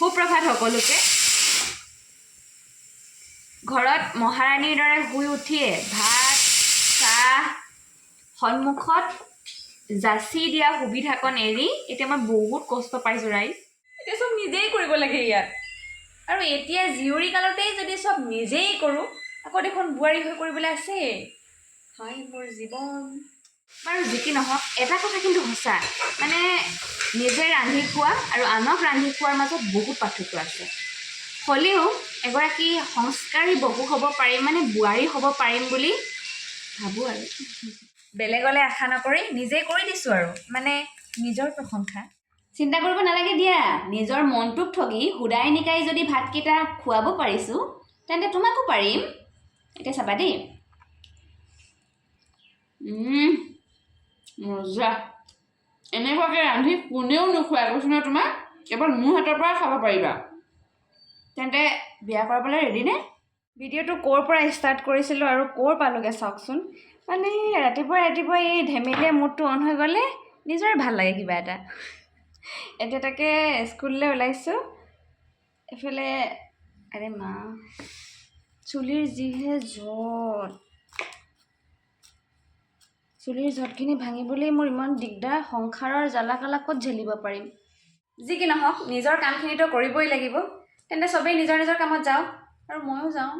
সুপ্ৰভাত সকলোকে ঘৰত মহাৰাণীৰ দৰে শুই উঠিয়ে ভাত চাহ সন্মুখত যাচি দিয়া সুবিধাকণ এৰি এতিয়া মই বহুত কষ্ট পাইছোঁ ৰাইজ এতিয়া চব নিজেই কৰিব লাগে ইয়াত আৰু এতিয়া জীয়ৰী কালতেই যদি চব নিজেই কৰোঁ আকৌ দেখোন বোৱাৰী হৈ কৰিবলৈ আছে হয় মোৰ জীৱন বাৰু যি কি নহওক এটা কথা কিন্তু সঁচা মানে নিজে ৰান্ধি খোৱা আৰু আনক ৰান্ধি খোৱাৰ মাজত বহুত পাৰ্থক্য আছে হ'লেও এগৰাকী সংস্কাৰী বহু হ'ব পাৰিম মানে বোৱাৰী হ'ব পাৰিম বুলি ভাবোঁ আৰু বেলেগলৈ আশা নকৰি নিজেই কৰি দিছোঁ আৰু মানে নিজৰ প্ৰশংসা চিন্তা কৰিব নালাগে দিয়া নিজৰ মনটোক ঠগি সুদাই নিকাই যদি ভাতকেইটা খুৱাব পাৰিছোঁ তেন্তে তোমাকো পাৰিম এতিয়া চাবা দেই মজা এনেকুৱাকৈ ৰান্ধি কোনেও নোখোৱাই কৈছোঁ নহয় তোমাক কেৱল মোৰ হাতৰ পৰা খাব পাৰিবা তেন্তে বিয়া কৰাবলৈ ৰেডি নে ভিডিঅ'টো ক'ৰ পৰা ষ্টাৰ্ট কৰিছিলোঁ আৰু ক'ৰ পালোগৈ চাওকচোন মানে ৰাতিপুৱা এই ধেমেলীয়া মুডটো অন হৈ গ'লে নিজৰে ভাল লাগে কিবা এটা এতিয়া তাকে স্কুললৈ ওলাইছোঁ এফালে আৰে মা চুলিৰ যিহে চুলিৰ জটখিনি ভাঙিবলৈ মোৰ ইমান দিগদাৰ সংসাৰৰ জ্বালা কালা ক'ত ঝেলিব পাৰিম যি কি নহওক নিজৰ কামখিনিতো কৰিবই লাগিব তেন্তে চবেই নিজৰ নিজৰ কামত যাওঁ আৰু ময়ো যাওঁ